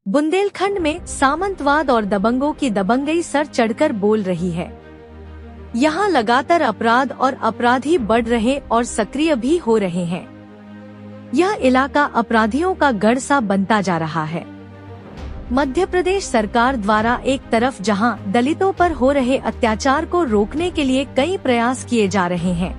बुंदेलखंड में सामंतवाद और दबंगों की दबंगई सर चढ़कर बोल रही है। यहाँ लगातार अपराध और अपराधी बढ़ रहे और सक्रिय भी हो रहे हैं। यह इलाका अपराधियों का गढ़ सा बनता जा रहा है। मध्य प्रदेश सरकार द्वारा एक तरफ जहां दलितों पर हो रहे अत्याचार को रोकने के लिए कई प्रयास किए जा रहे हैं,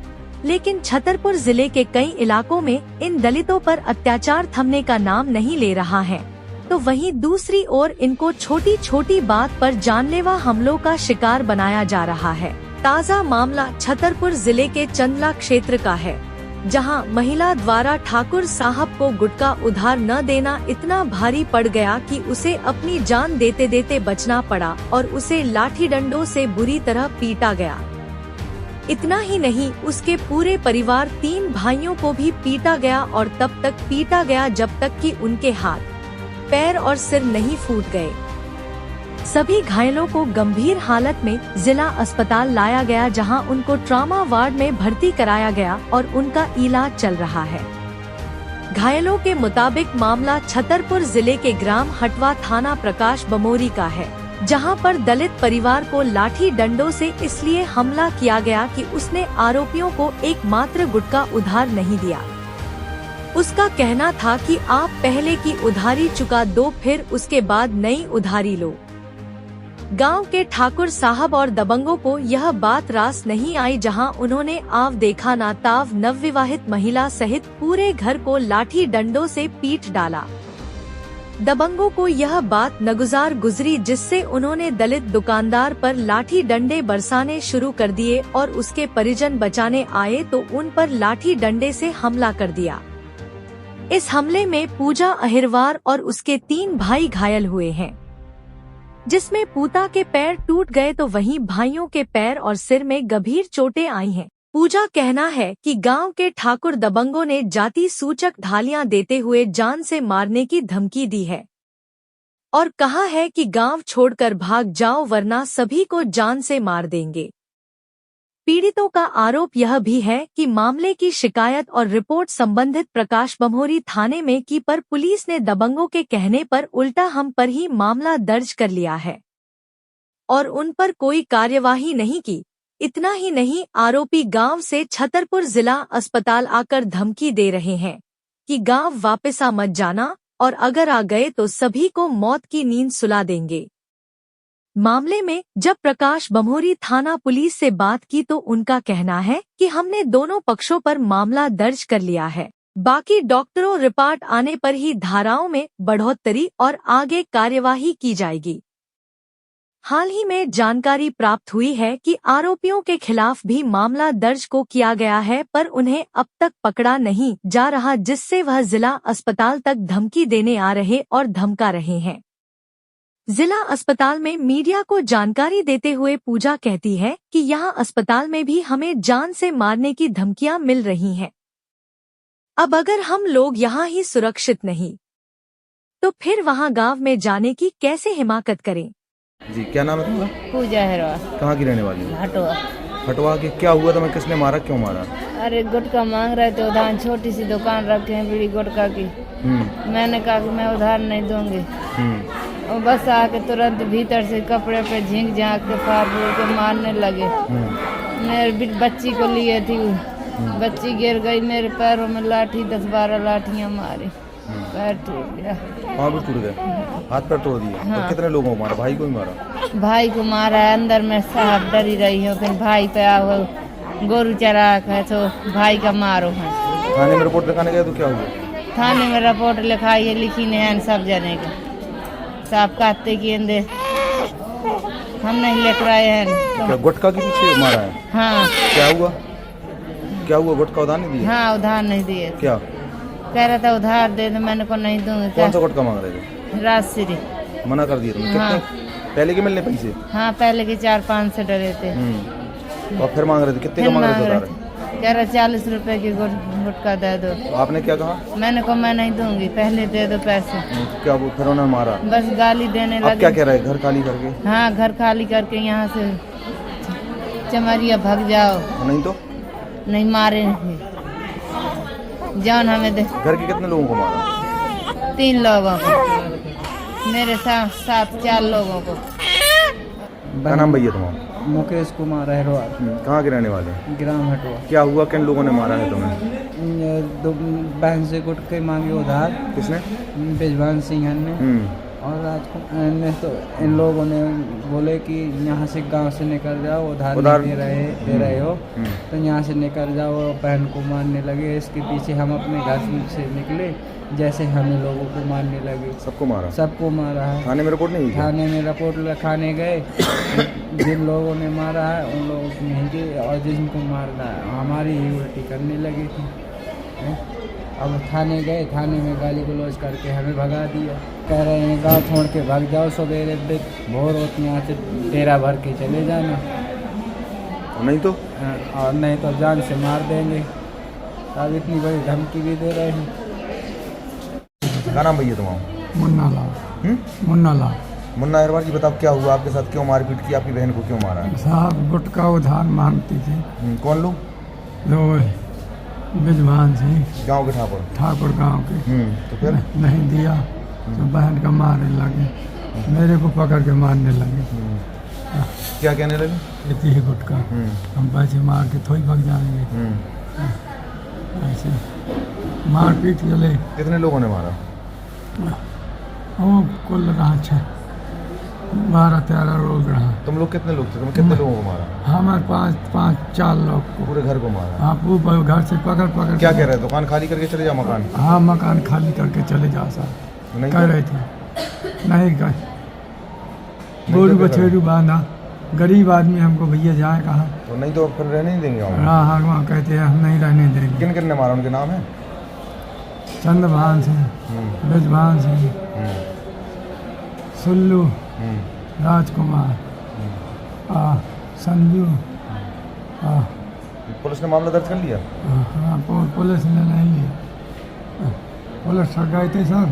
लेकिन छतरपुर जिले के कई इलाकों में इन दलितों पर अत्याचार थमने का नाम नहीं ले रहा है, तो वहीं दूसरी ओर इनको छोटी छोटी बात पर जानलेवा हमलों का शिकार बनाया जा रहा है। ताज़ा मामला छतरपुर जिले के चंदला क्षेत्र का है, जहां महिला द्वारा ठाकुर साहब को गुटखा उधार न देना इतना भारी पड़ गया कि उसे अपनी जान देते देते बचना पड़ा और उसे लाठी डंडों से बुरी तरह पीटा गया। इतना ही नहीं, उसके पूरे परिवार 3 भाइयों को भी पीटा गया और तब तक पीटा गया जब तक कि उनके हाथ, पैर और सिर नहीं फूट गए। सभी घायलों को गंभीर हालत में जिला अस्पताल लाया गया, जहां उनको ट्रॉमा वार्ड में भर्ती कराया गया और उनका इलाज चल रहा है। घायलों के मुताबिक मामला छतरपुर जिले के ग्राम हटवा थाना प्रकाश बमोरी का है, जहां पर दलित परिवार को लाठी डंडों से इसलिए हमला किया गया कि उसने आरोपियों को एकमात्र गुटखा उधार नहीं दिया। उसका कहना था कि आप पहले की उधारी चुका दो, फिर उसके बाद नई उधारी लो। गांव के ठाकुर साहब और दबंगों को यह बात रास नहीं आई, जहां उन्होंने आव देखा ना ताव नवविवाहित महिला सहित पूरे घर को लाठी डंडों से पीट डाला। दबंगों को यह बात नागुजार गुजरी, जिससे उन्होंने दलित दुकानदार पर लाठी डंडे बरसाने शुरू कर दिए और उसके परिजन बचाने आए तो उन पर लाठी डंडे से हमला कर दिया। इस हमले में पूजा अहिरवार और उसके 3 भाई घायल हुए हैं, जिसमें पूता के पैर टूट गए तो वहीं भाइयों के पैर और सिर में गंभीर चोटें आई हैं। पूजा कहना है कि गांव के ठाकुर दबंगों ने जाति सूचक ढालियां देते हुए जान से मारने की धमकी दी है और कहा है कि गांव छोड़कर भाग जाओ वरना सभी को जान से मार देंगे। पीड़ितों का आरोप यह भी है कि मामले की शिकायत और रिपोर्ट संबंधित प्रकाश बमोरी थाने में की, पर पुलिस ने दबंगों के कहने पर उल्टा हम पर ही मामला दर्ज कर लिया है और उन पर कोई कार्यवाही नहीं की। इतना ही नहीं, आरोपी गांव से छतरपुर जिला अस्पताल आकर धमकी दे रहे हैं कि गांव वापस आ मत जाना और अगर आ गए तो सभी को मौत की नींद सुला देंगे। मामले में जब प्रकाश बमोरी थाना पुलिस से बात की तो उनका कहना है कि हमने दोनों पक्षों पर मामला दर्ज कर लिया है, बाकी डॉक्टरों रिपोर्ट आने पर ही धाराओं में बढ़ोतरी और आगे कार्यवाही की जाएगी। हाल ही में जानकारी प्राप्त हुई है कि आरोपियों के खिलाफ भी मामला दर्ज को किया गया है, पर उन्हें अब तक पकड़ा नहीं जा रहा, जिससे वह जिला अस्पताल तक धमकी देने आ रहे और धमका रहे हैं। जिला अस्पताल में मीडिया को जानकारी देते हुए पूजा कहती है कि यहाँ अस्पताल में भी हमें जान से मारने की धमकियां मिल रही हैं। अब अगर हम लोग यहाँ ही सुरक्षित नहीं तो फिर वहाँ गांव में जाने की कैसे हिम्मत करें। जी, क्या नाम है तुम्हारा? पूजा हेरवा। कहाँ की रहने वाली हो? हटवा। हटवा के क्या हुआ था? मैं किसने मारा, क्यों मारा? अरे गुटखा मांग रहे थे उधार, छोटी सी दुकान रखे हैं बीड़ी गुटखा की। मैंने कहा कि मैं उधार नहीं दूंगी और बस आके तुरंत भीतर से कपड़े पे झींक झाँक के फाड़ फूड़ के मारने लगे। मेरे बच्ची को लिए थी, बच्ची गिर गई, मेरे पैरों में लाठी 10-12 लाठियाँ मारी, पैर टूट गया। वहाँ भी टूट गए, हाथ पैर तोड़ दिए। हाँ। तो कितने लोगों को मारा? भाई को ही मारा? भाई को मारा है, अंदर में साहब डरी रही हो, फिर भाई पे आओ गोरू चरा है तो भाई का मारो है। थाने में रिपोर्ट लिखाने गए तो क्या हुआ? थाने में रिपोर्ट लिखाई है, लिखी नहीं है सब जने का, साफ कहते कि हम नहीं लेकर आए हैं। क्या गुटखा के पीछे मारा है? हाँ। क्या हुआ? क्या हुआ? गुटखा उधार नहीं दिया? हाँ, उधार नहीं दिए। क्या कह रहा था उधार दे दो, मैंने को नहीं दूंगी। कौन सा गुटखा मांग रहे थे? राजश्री। मना कर दिया तुमने? हाँ। कितने पहले के मिलने पैसे? हाँ, पहले के 4-5 से डरे थे। और फिर मांग रहे थे? कितने का मांग रहे थे उधार? कह रहा 40 रुपए की गुटखा दे दो। तो आपने क्या कहा? मैंने कहा मैं नहीं दूंगी, पहले दे दो पैसे। क्या वो फिर उन्होंने मारा? बस गाली देने लगे। अब क्या कह रहे हैं? घर खाली करके? हाँ, घर खाली करके यहाँ से चमरिया भाग जाओ। नहीं तो नहीं मारे जान हमें दे। घर के कितने लोगों को मारा? 3 लोगों को। मेरे साथ साथ 4 लोगों को। क्या नाम भैया तुम्हारा? मुकेश कुमार अहरवाल, कहाँ के रहने वाले हैं? ग्राम हटवा। क्या हुआ, किन लोगों ने मारा है तुम्हें? बहन से गुटके मांगे उधार, किसने? बिजवान सिंह ने और राजकुमार ने। तो इन लोगों ने बोले कि यहाँ से गांव से निकल जाओ, उधार नहीं दे रहे हो, तो यहाँ से निकल जाओ। बहन को मारने लगे। इसके पीछे हम अपने घर से निकले, जैसे हमें लोगों को मारने लगे। सबको मारा? सबको मारा है। थाने में रिपोर्ट नहीं हुई? थाने में रिपोर्ट लिखाने गए। जिन लोगों ने मारा है उन लोगों को नहीं की, और जिनको मारना है हमारी ही उल्टी करने लगी थी। अब थाने गए, थाने में गाली गलौज करके हमें भगा दिया। कह रहे हैं गाँव छोड़ के भाग जाओ, सवेरे भोर होती यहाँ से डेरा भर के चले जाना, नहीं तो? और नहीं तो जान से मार देंगे। अब इतनी बड़ी धमकी भी दे रहे हैं। क्या नाम भैया तुम्हारा? मुन्ना लाल। मुन्ना लाल। मुन्ना अहरवाल जी, बताओ क्या हुआ आपके साथ? क्यों मारपीट की? आपकी बहन को क्यों मारा? साहब गुटका उधार मांगती थी। कौन लोग? लोग बिजवान सिंह, गाँव के ठाकुर गांव के। तो फिर नहीं दिया तो बहन का मारने लगे, मेरे को पकड़ के मारने लगे। क्या कहने लगे? इतनी ही गुटका, हम पैसे मार के थोड़ी भाग जाएंगे। ऐसे मारपीट चले। कितने लोगों ने मारा? वो कुल रहा 12-13 लोग रहा। तुम लोग कितने लोग थे? तुम कितने लोगों को मारा? हमारे 4 लोग को। पूरे घर को मारा? हाँ, पूरे घर से पकड़ क्या कह रहे हैं? दुकान खाली करके चले जाओ मकान? हाँ, मकान खाली करके चले जाओ साहब, कह रहे थे। नहीं कह गोरू बछेरू बांधा, गरीब आदमी हमको भैया जाए कहाँ? तो नहीं तो फिर रहने नहीं देंगे? हाँ हाँ, वहाँ कहते हैं हम नहीं रहने देंगे। किन किन ने मारा, उनके नाम है? चंद्रभान सिंह, बिजभान सिंह, सुल्लू, राजकुमार, संजू। पुलिस ने मामला दर्ज कर लिया? हाँ, पुलिस ने नहीं लिया, पुलिस ठग गए थे सब।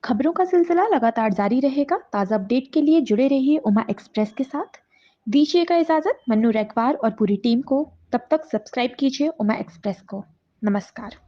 खबरों का सिलसिला लगातार जारी रहेगा। ताज़ा अपडेट के लिए जुड़े रहिए उमा एक्सप्रेस के साथ। दीजिएगा इजाज़त मन्नू रैकवार और पूरी टीम को। तब तक सब्सक्राइब कीजिए उमा एक्सप्रेस को। नमस्कार।